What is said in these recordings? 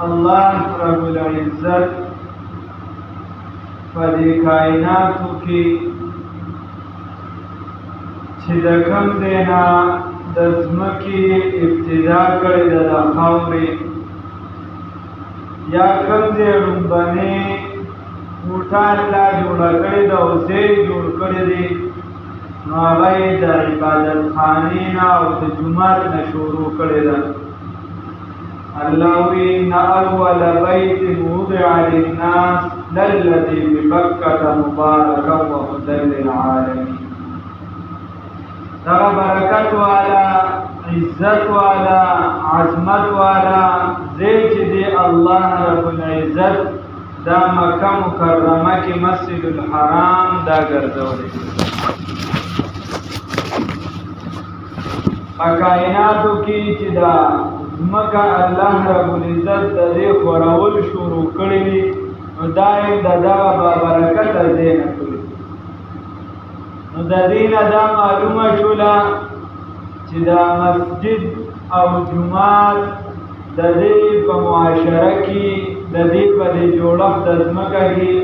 الله رب العزت په دې کائناتو کې چې د کوم ځای نه د ځمکې ابتدا کړې ده د خاورې یا کوم ځای لومبنۍ کوټه الله جوړه کړې ده او ځای جوړ کړی دی نو هغه یې د عبادتخانې نه او د جومات نه شروع کړې ده. الله وی ان اول بیت وضع للناس للذي ببکة مبارکا وهدى للعالمین. دغه برکت والا عزت والا عظمت والا ځای چې دی الله رب العزت دا مکه مکرمه کې مسجد الحرام دا ګرځولی په کائناتو کې چې دا ځمکه الله رب العزت د دې خورول شروع کړی دی نو دا یې د دغه بابرکته ځای نه کړی. نو د دې نه دا معلومه شوله چې دا مسجد او جومات د دې په معاشره کې د دې په دې جوړښت د ځمکه کې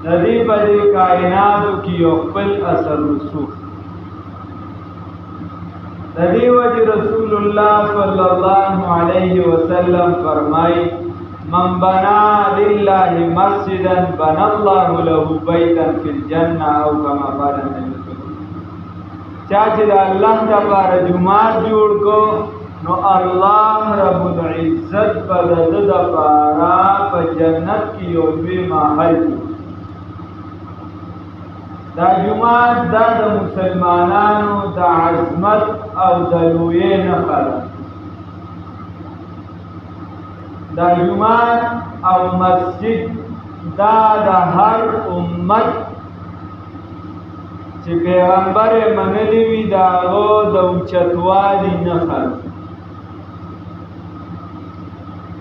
د دې په دې کائناتو کې یو خپل اثر رسوخ. د دې وجه رسول الله صلی الله علیه وسلم فرمایي من بنا لله مسجدا بنى الله له بیتا فی الجنه او کما قال النبی صلی الله علیه وسلم. چا چې د الله لپاره جومات جوړ کو نو الله رب العزت په د ده دپاره په جنت کې یو لوی محل جوړ. دا جومات دا د مسلمانانو د عظمت او د لویۍ نښه ده. دا جومات او مسجد دا د هر امت چې پیغمبر یې منلی وي د هغه د اوچتوالي نښه ده.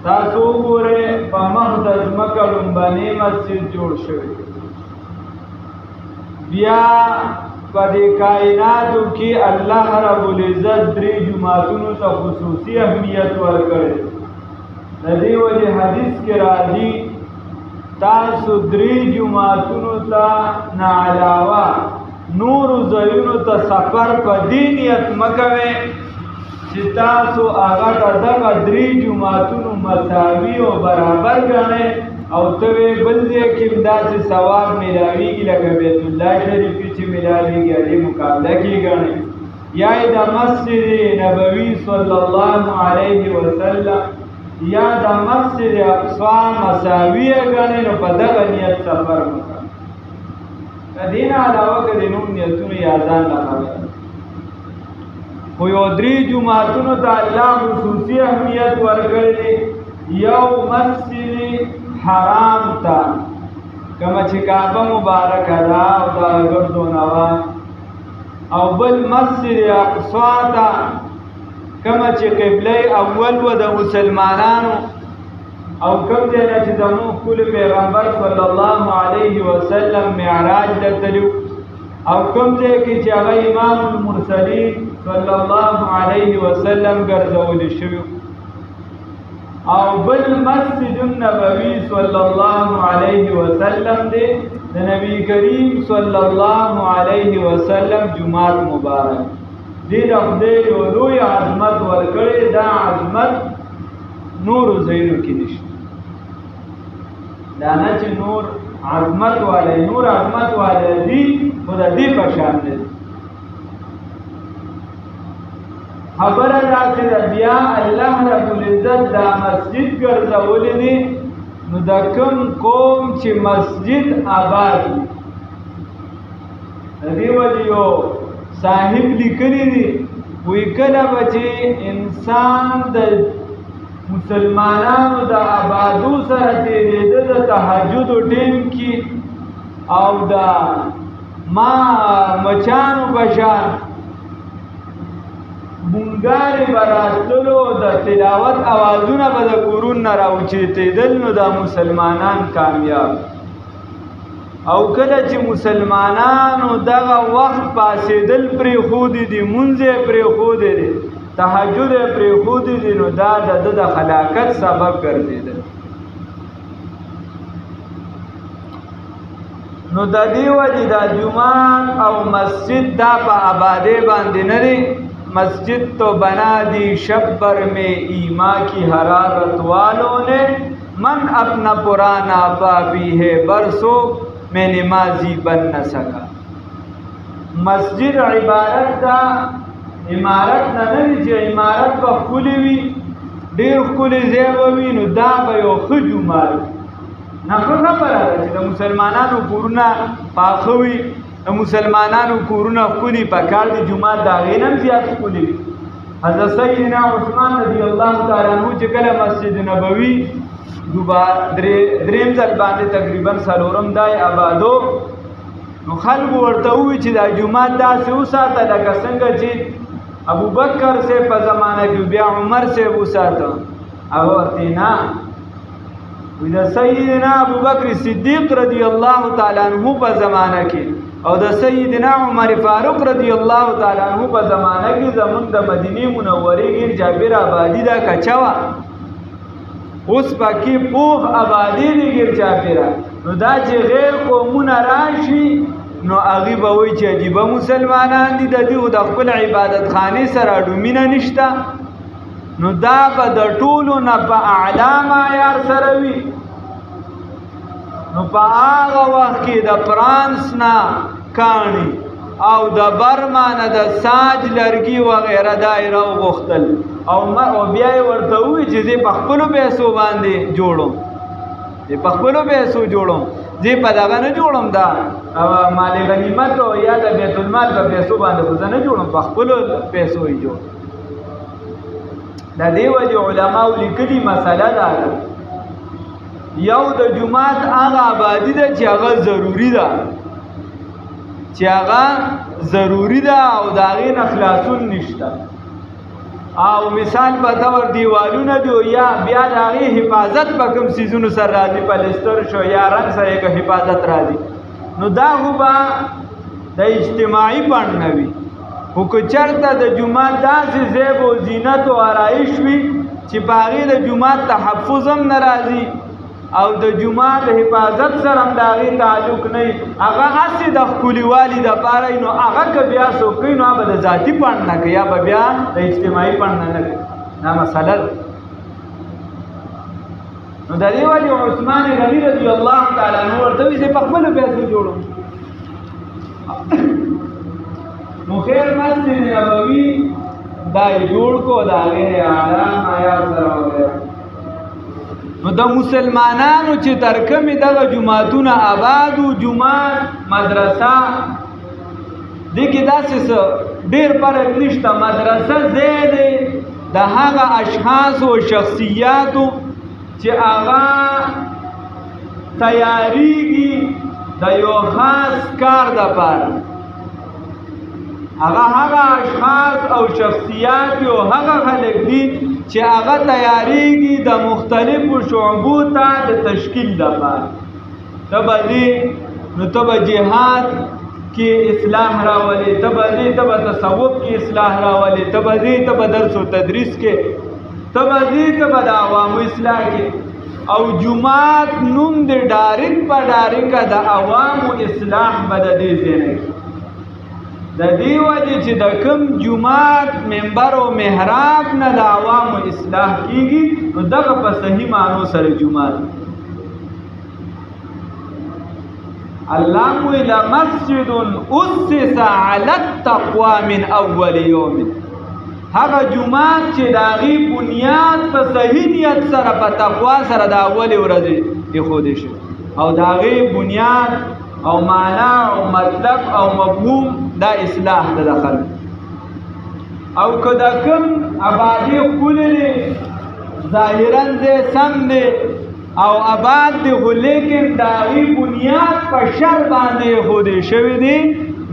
تاسو وګورئ په مخ د ځمکه لومبنی مسجد جوړ شوی، بیا په دې کائناتو کې الله رب العزت درې جوماتونو ته خصوصي اهمیت ورکړی. د دې وجې حدیث کې راځي تاسو درې جوماتونو ته نه علاوه نورو ځایونو ته سفر په دې نیت مه کوئ چې تاسو هغه ته دغه درې جوماتونو مساوي او برابر ګڼئ او ته وې بل ځای کې داسې ثواب میلاویږي لکه بیت الله شریف کې چې میلاویږي هغې مقابله کې ګڼئ، یا یې د مسجد نبوي صلی الله علیه وسلم یا د مسجد اقصی مساوي ګڼئ نو په دغه نیت سفر مه کوئ. د دې نه علاوه که د نور نیتونو یا ځان له خبره خو یو درې جوماتونو ته الله خصوصي اهمیت ورکړی دی. یو مسجد حرام ته کومه چې کعبه مبارکه ده او د ګرد و نواح، او بل مسجد اقصی ته کومه چې قبله اول و د مسلمانانو، او کوم ځای نه چې زموږ ښکلي پیغمبر صلی الله علیه وسلم معراج ته تللي، او کوم ځای کې چې هغه امام المرسلین صلی الله علیه وسلم ګرځولی شوي، او بل مسجد النبوي صلی الله علیه وسلم دی د نبی کریم صلی الله علیه وسلم جومات مبارک. دې له خدای یو لوی عظمت ورکړی، دا عظمت نورو ځایونو کې نشته. دا نه چې نور عظمت والی نور عظمت والی دي خو د دې په شان دی. خبره داسې ده بیا الله رب العزت دا مسجد ګرځولی دی نو د کوم قوم چې مسجد آباد وي، د دې وجې یو صاحب لیکلی دی وایي کله به چې انسان د مسلمانانو د آبادو سره تېرېده د تهجدو ټیم کې او د مچانو په شان بونګارې به راتللو، د تلاوت اوازونه به د کورونو نه راوچېتېدل، نو دا مسلمانان کامیاب. او کله چې مسلمانانو دغه وخت پاسېدل پرېښودي دي، مونځ یې پرېښودی دی، تهجد پرېښودی دی نو دا د ده د هلاکت سبب ګرځېدل. نو د دې وجې دا جومات او مسجد دا په آبادی باندې نه دی. مسجد تو بنا دی شبر میں ایما کی حرارت والوں نے من اپنا پرانا پاپی ہے برسوں میں نمازی بن نہ سکا. مسجد عبارت دا عمارت نه دی چې عمارت به ښکلې وي ډېر ښکلې ځای به وي نو دا به یو ښه جومات نه ښه خبره ده چې د مسلمانانو کورونه پاخه وي د مسلمانانو کورونه ښکلي پکار دي جومات د هغې نه هم زیات ښکلي وي. حضرت سیدنا عثمان رضی الله تعالی عنه چې کله مسجد نبوي دریم ځل باندې تقریبا څلورم دای آبادو نو خلکو ورته ووایي چې دا جومات داسې وساته لکه څنګه چې ابو بکر سے په زمانه کې بیا عمر سے وساته. هغه ورته نه وی د سیدنا ابو بکر صدیق رضی الله تعالی عنہ په زمانه کې او د سیدنا عمر فاروق رضی الله تعالی عنہ په زمانه کې زمونږ د مدینه منورې غیر جابر آبادی دا کچوا اوس پکې پوخ آبادی دی غیر جابر. نو دا چې غیر قومونه راشي نو هغې به وایي چې عجیبه مسلمانان دي د دې د خپل عبادت خانې سره ډومینه نشته. نو دا به د ټولو نه په اعلی معیار سره وي. نو په هغه وخت کې د فرانس نه کاڼي او د برما نه د ساج لرګي وغیره دایره وغوښتل او بیا یې ورته ووایي چې زه په خپلو پیسو باندې جوړم زه په خپلو پیسو جوړم زه په دغه نه جوړم دا مال غنیمت او یا د بیت المال په پیسو باندې خو زه نه جوړم په خپلو پیسو یې جوړم. د دې وجې علماو لیکلي مسله دا ده یو د جومات هغه آبادي ده چې هغه ضروري ده او د هغې نه خلاصون نشته. او مثال په طور دیوالونه دي یا بیا د هغې حفاظت په کوم څیزونو سره راځي پلستر شو یا رنګ سره یې که حفاظت راځي نو دا خو به د اجتماعي بڼ نه وي. خو که چېرته د جومات داسې زیب و زینت و آرایش وي چې په هغې د جومات تحفظ هم نه راځي او د جومات حفاظت سره هم د هغې تعلق نه وي هغه هسې د ښکلیوالي دپاره وي نو هغه که بیا څوک کوي نو هغه به د ذاتي پڼ نه کوي یا به بیا د اجتماعي پڼ نه کوي. دا مسله ده. نو د دې وجې عثمان غني رضی الله تعالی عنه ورته وایي زه په خپلو پیسو جوړم. نو خیر مسجد نبوي دا یې جوړ کو د هغې اعلی معیار سره وغیره. نو د مسلمانانو چې تر کومې دغه جوماتونه آباد و جومات مدرسه دې کې داسې څه ډېر فرق نشته. مدرسه ځای دی د هغه اشخاصو و شخصیاتو چې هغه تیاریږي د یو خاص کار دپاره. هغه اشخاص او شخصیات او هغه خلک دي چې هغه تیاریږي د مختلفو شعبو ته د تشکیل دپاره. ته به ځې نو ته به جهاد کې اصلاح راولې ته به ځې ته به تصوف کې اصلاح راولې ته به ځې ته به درس و تدریس کې ته به ځې ته به د عوامو اصلاح کې او جومات نوم د ډارک په ډارکه د عوامو اصلاح به د دې ځای نه کي. د دې وجې چې د کوم جومات منبر او محراب نه د عوامو اصلاح کیږي نو دغه په صحیح معنو سره جومات. الله وی لمسجد اسس علی التقوى من اول یوم. هغه جومات چې د هغې بنیاد په صحیح نیت سره په تقوا سره د اولې ورځې ایښودی شي او د هغې بنیاد او معنا او مطلب او مفهوم دا اصلاح ده د خلکو. او که د کوم آبادي ښکلې دی ظاهرا ځای سم دی او آباد دی خو لیکن د هغې بنیاد په شر باندې ایښودی شوی دی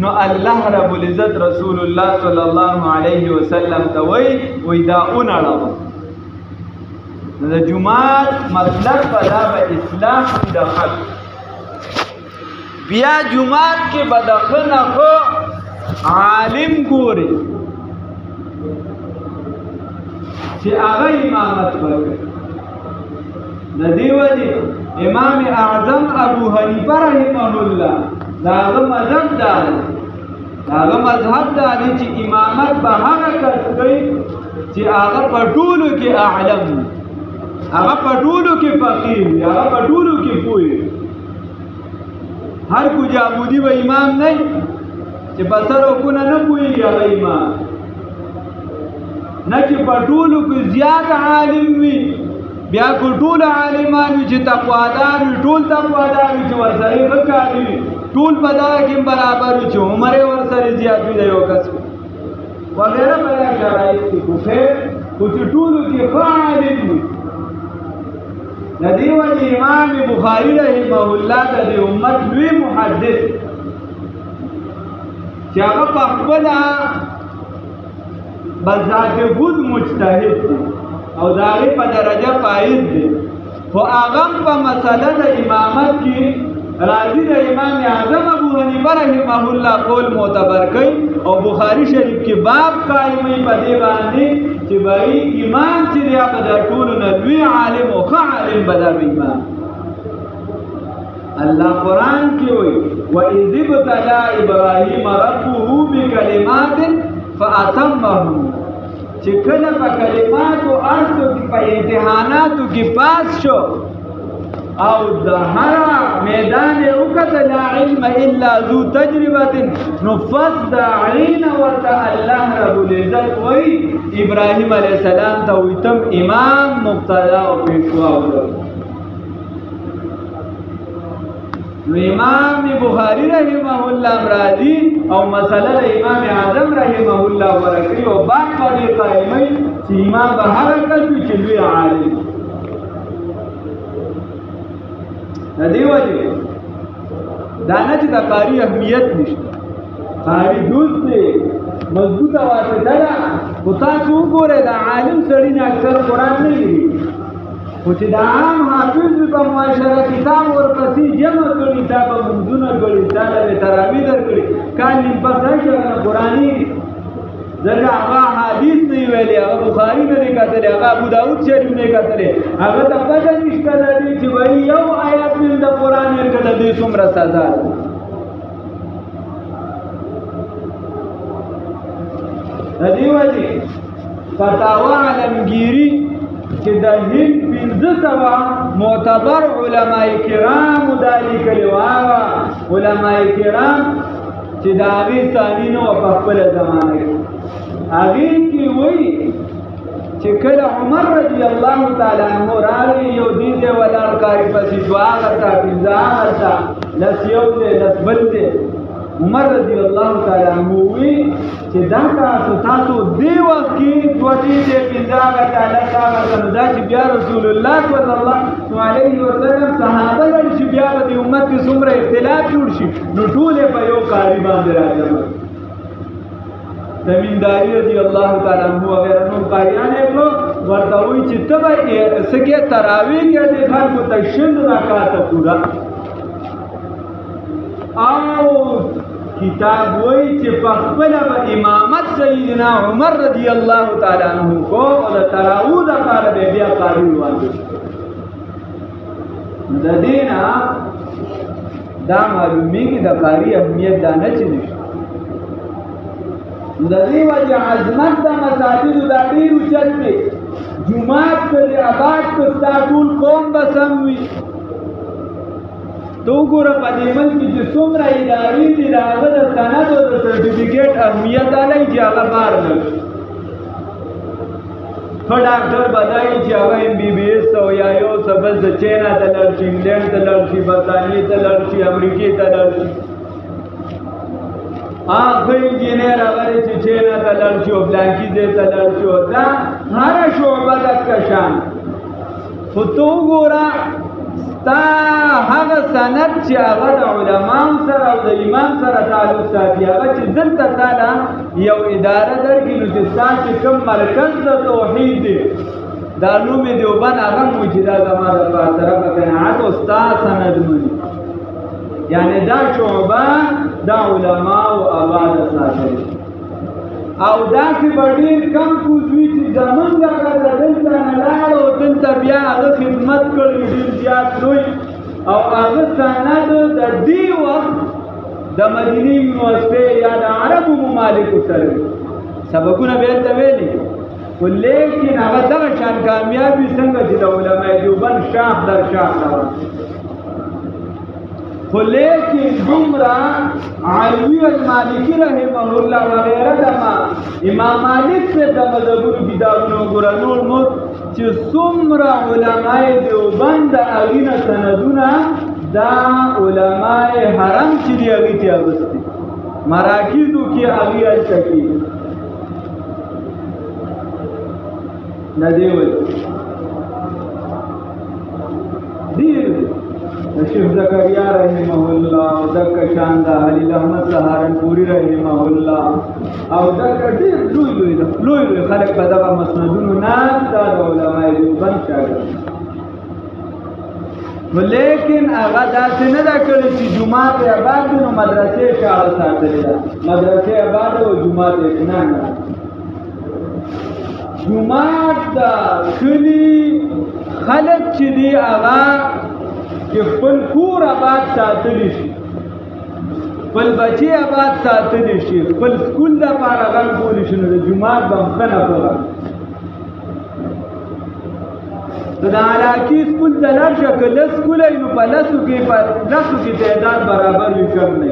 نو الله رب العزت رسول الله صلی الله علیه وسلم ته وایي دا اونړوه. نو د جومات مطلب به دا به اصلاح د خلکو. بیا جومات کې به د ښه نه ښه عالم ګوري چې هغه امامت وکړي. د دې وجې امام اعظم ابو حنیفه رحمه الله دا هغه مذهب دا دی چې امامت به هغه کس کوي چې هغه په ټولو کې اعلم، هغه په ټولو کې فقیه، هغه په ټولو کې پوه. هر کو جابودی و امام نه چې بسر او کو نه پوهېږي هغه امام نه، چې په ټولو کې زیات عالم وي. بیا کو ټول عالمان وي چې تقوادار وي، ټول تقوادار وي چې ورسره ښه کار وي، ټول په دغه کې برابر وي چې عمر یې ورسره زیات وي د یو کس وغیره بیا شرایط کې خو چې ټولو کې ښه عالم وي. د دې وجې امام بخاري رحمه الله د دې امت لوی محدث چې هغه په خپله بذات خود مجتهد دی او د هغې په درجه فایز دی، خو هغه په مسله د امامت کې راضي د امام اعظم ابو حنیفه رحمه الله قول معتبر کوي او بخاري شریف کې باب قائموي په دې باندې چې بھائی امام چې دی هغه د ټولو نه لوی عالم او ښه عالم به دا امام. الله قرآن کې وایي وَإِذِ ابْتَلَىٰ إِبْرَاهِيمَ رَبُّهُ بِكَلِمَاتٍ فَأَتَمَّهُنَّ، چې کله په کلماتو ارزو کې په امتحاناتو کې پاس شو او د هر میدان یې وکتل لا علم الا ذو تجربه، نو فصد عین ورته الله رب العزت وایي ابراهیم علیه السلام ته وایي تم امام مقتدا او پیشوا وګرځه. نو امام بخاری رحمه الله راضي او مسله د امام اعظم رحمه الله ورکړي او باق په دې قائمي چې امام به هغه کس وي چې لوی عالم. د دې وجې دا نه چې د قاري اهمیت نشته، قاري دوست دی مضبوطه واسطه ده، خو تاسو وګورئ د عالم سړي نه اکثر قرآن نه لري، خو چې د عام حافظ په معاشره کتاب ورپسې جمع کړي، تا به منځونه کړي، تا به تراویح درکړي، کال نیم پس راشي هغه قرآني ځکه هغه حدیث نه ویلي، هغه بخاري نه دی کتلی، هغه ابو داود شریف نه کتلی، هغه ته پته نشته د دې چې وایي یو آیات من د قرآن ورکړه د دې څومره سزا ده. د دې وجې فتاوا عالمگیري چې د هند 1500 معتبر علماء کرام دا لیکلي وو، هغه علماء کرام چې د هغې ثاني نه وه په خپله زمانه کې، هغې کې وایي چې کله عمر رضی الله تعالی عنه راغی یو دې ځای ولاړ کاري پسې شو، هغه ته پنځه هغه ته لس یو دی لس بل دی. عمر رضی الله تعالی عنه وی چې دا تاسو دې وخت کې دوه دې پنځه هغه ته لس هغه ته نو دا چې بیا رسول الله صلی الله علیه وسلم صحابه لري چې بیا به د امت کې څومره اختلاف جوړ شي، نو ټول یې په یو کاري باندې راجمع. تمیمداري رضی الله تعالی عنه وغیره نور قاریان یې کړو، ورته وایي چې ته به څه کې تراویح کې د خلکو ته 6 رکعاته پوره، او کتاب وایي چې په خپله به امامت سیدنا عمر رضی الله تعالی عنه کو او د تراویح دپاره به بیا قاري واجب. د دې نه دا معلومیږي د قاري اهمیت دا نه چې نشته. د دې وجه عظمت د مساجدو دا ډېر اوچت دی، جومات که د آباد که ستا ټول قوم به سم وي. ته وګوره په دې ملک کې چې څومره ادارې دي د هغه د سند او د سرټیفیکېټ اهمیت دا دی چې هغه بار نه شي. ښه ډاکټر به دا وي چې هغه MBBS او یا یو څه بل څه چینا ته لاړ شي، انګلینډ ته لاړ شي، برطانیې ته لاړ شي، امریکې ته لاړ شي. ښه انجینر هغه دی چې چینا ته لاړ شي او بلانکي ځای ته لاړ شي، دا هره شعبه دقه شان. خو ته وګوره ستا هغه سند چې هغه د علماو سره او د امام سره تعلق ساتي، هغه چې دلته تا له یو اداره درکړي، نو چې ستا چې کوم مرکز د توحید دی د علوم دیوبند هغه هم وي چې دا زما دپاره طرفه قناعت او ستا سند مني، یعنې دا شعبه د علماو آباده ساتلی. او داسې به ډېر کم کوزوي چې زمونږ هغه د دلته نه لاړ او دلته بیا هغه خدمت کړی ډېر زیات لوی او هغه سند د دې وخت د مدینې یونیورسټۍ یا د عربو ممالکو سره سبقونه به هلته ویلي خو لیکن هغه دغه شان کامیابي څنګه چې د علماء دیوبند شاخ در شاخ روان خو لیکن دومره علوي المالکي رحمه الله وغیره دما امام مالک سے د مذهبونو کتابونو وګوره نور نور چې څومره علماء دیوبند د هغې نه سندونه دا علماء حرم چې دي هغې ته اغوستي مراکزو کې هغې هلته کېږي نه دی وایي ډېر شیخ زکریا رحمه الله او دکه شان د خلیل احمد سهارنپوري رحمه الله او دکه ډېر لوی خلک په دغه مسندونو ناست دا د علماء دیوبند شاګرد لیکن هغه داسې نه ده کړې چې جومات یې آباد وي نو مدرسې شاړه ساتلې ده مدرسې آباد او جومات یې نه جومات د کلي خلک چې دي هغه چې خپل کور آباد ساتلی شي خپل بچی آباد ساتلی شي خپل سکول دپاره غږ کولی شي نو د جومات به هم ښه نفع د علاقې سکول ته لاړ شه که لس سکوله وي نو په لسو کې تعداد برابر وي کم نه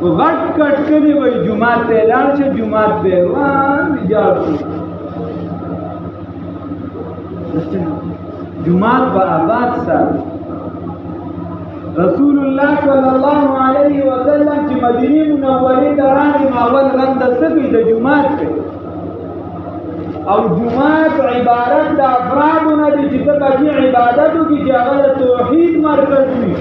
وي غټ کټ کلي وایي جومات ته یې لاړ شه جومات به یې روان ویجاړ شو جومات به آباد ساتي رسول الله صلی الله علیه وسلم چې مدینې منورې ته راغی نو اول غم د څه کوي د جومات کوي او جومات عبارت د افرادو نه دي چې ته پکې عبادت وکړي چې هغه د توحید مرکز وي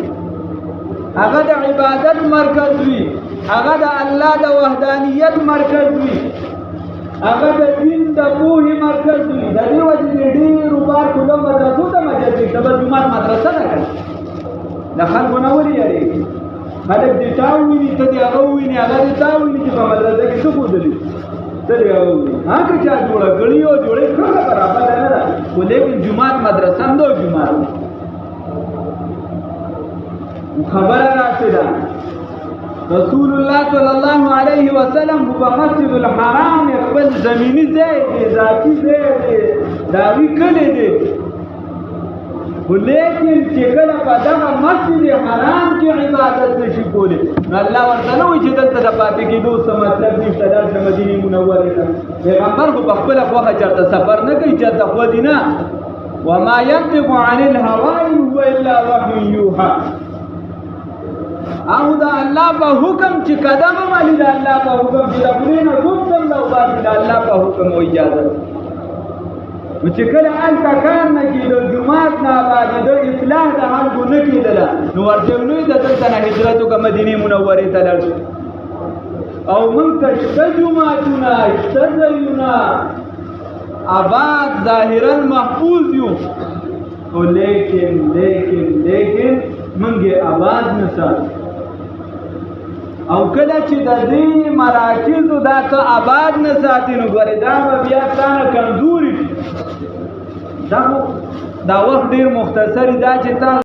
هغه د عبادت مرکز وي هغه د الله د وحدانیت مرکز وي هغه د دین د پوهې مرکز وي د دې وجې د ډېرو پارکو د مدرسو ته مجلس ته به جومات مدرسه ده که د خلکو نه ولې یارېږي خلک دې تا وویني ته دې هغه وویني هغه دې تا وویني چې په مدرسه کې څه ښودلي ته دې هغه وویني که چا جوړه کړي او جوړې کړه برابره نه ده خو لیکن جومات مدرسه هم ده جومات خبره راسې ده رسول الله صلی الله علیه وسلم په مسجد الحرام خپل زمینی ځای دی ذاتي ځای دی د هغې کلی دی خو لیکن چې کله په دغه مسجد حرام کې عبادت نشي کولی نو الله ورته نه وایي چې دلته د پاتې کېدو څه مطلب نشته درشه مدینې منورې ته پیغمبر خو په خپله خوښه چېرته سفر نه کوي چېرته خودي نه وما ينطق عن الهوى إن هو إلا وحي يوحى او دا الله په حکم چې قدم عملي د الله په حکم چې د خولې نه کوم څه نه وباسي د الله په حکم او اجازه نو چې کله هلته کار نه کېده جومات نه آبادېده اصلاح د خلکو نه کېدله نو ورته نوی د دلته نه هجرت وکړه مدینې منورې ته لاړ شو او موږ ته شته جوماتونه شته ځایونه آباد ظاهرا محفوظ یو خو لیکن موږ یې آباد نه ساتو او کله چې د دې مراکزو دا ته آباد نه ساتي نو ګورې دا به بیا تا نه کمزوري شي دا وخت ډېر مختصر دا چې تا